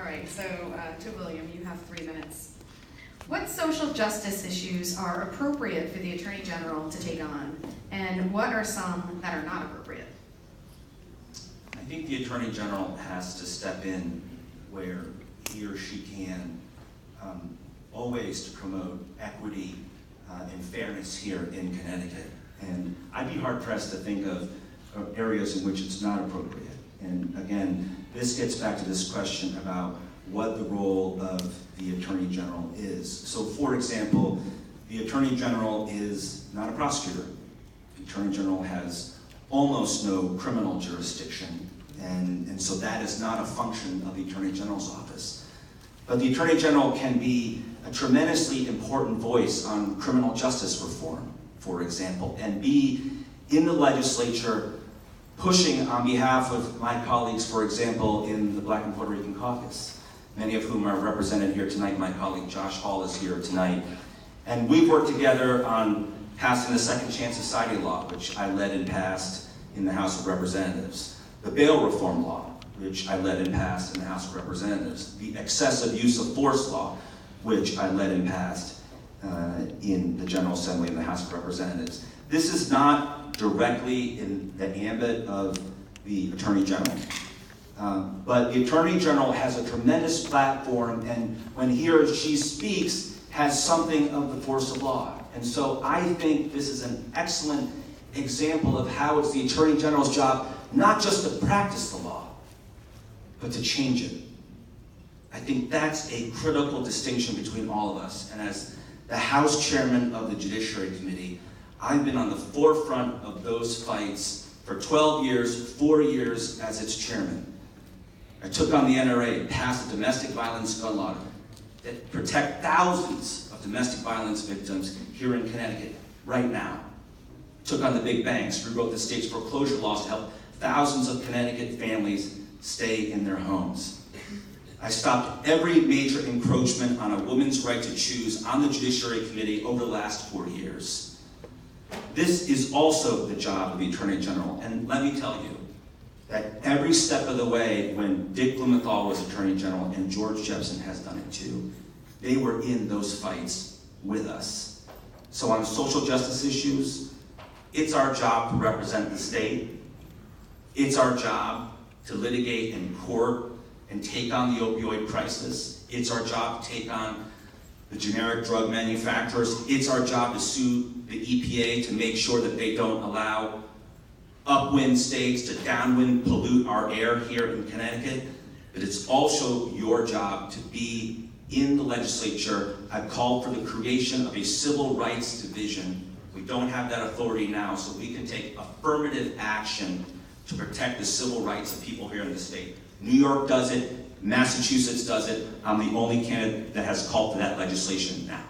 right, so to William, you have 3 minutes. What social justice issues are appropriate for the Attorney General to take on, and what are some that are not appropriate? I think the Attorney General has to step in where he or she can, always to promote equity and fairness here in Connecticut. And I'd be hard pressed to think of areas in which it's not appropriate. And again, this gets back to this question about what the role of the Attorney General is. So for example, the Attorney General is not a prosecutor. The Attorney General has almost no criminal jurisdiction, and so that is not a function of the Attorney General's office. But the Attorney General can be a tremendously important voice on criminal justice reform, for example, and be in the legislature pushing on behalf of my colleagues, for example, in the Black and Puerto Rican caucus, many of whom are represented here tonight. My colleague Josh Hall is here tonight. And we've worked together on passing the Second Chance Society law, which I led and passed in the House of Representatives. The bail reform law, which I led and passed in the House of Representatives. The excessive use of force law, which I led and passed in the General Assembly in the House of Representatives. This is not directly in the ambit of the Attorney General. But the Attorney General has a tremendous platform, and when he or she speaks, has something of the force of law. And so I think this is an excellent example of how it's the Attorney General's job not just to practice the law, but to change it. I think that's a critical distinction between all of us. And as the House Chairman of the Judiciary Committee, I've been on the forefront of those fights for 12 years, 4 years as its chairman. I took on the NRA, passed a domestic violence gun law that protect thousands of domestic violence victims here in Connecticut right now. Took on the big banks, rewrote the state's foreclosure laws to help thousands of Connecticut families stay in their homes. I stopped every major encroachment on a woman's right to choose on the Judiciary Committee over the last 4 years. This is also the job of the Attorney General, and let me tell you that every step of the way, when Dick Blumenthal was Attorney General, and George Jepsen has done it too, they were in those fights with us. So on social justice issues, it's our job to represent the state. It's our job to litigate in court and take on the opioid crisis. It's our job to take on the generic drug manufacturers. It's our job to sue the EPA to make sure that they don't allow upwind states to downwind pollute our air here in Connecticut. But it's also your job to be in the legislature. I've called for the creation of a civil rights division. We don't have that authority now, so we can take affirmative action to protect the civil rights of people here in the state. New York does it, Massachusetts does it. I'm the only candidate that has called for that legislation now.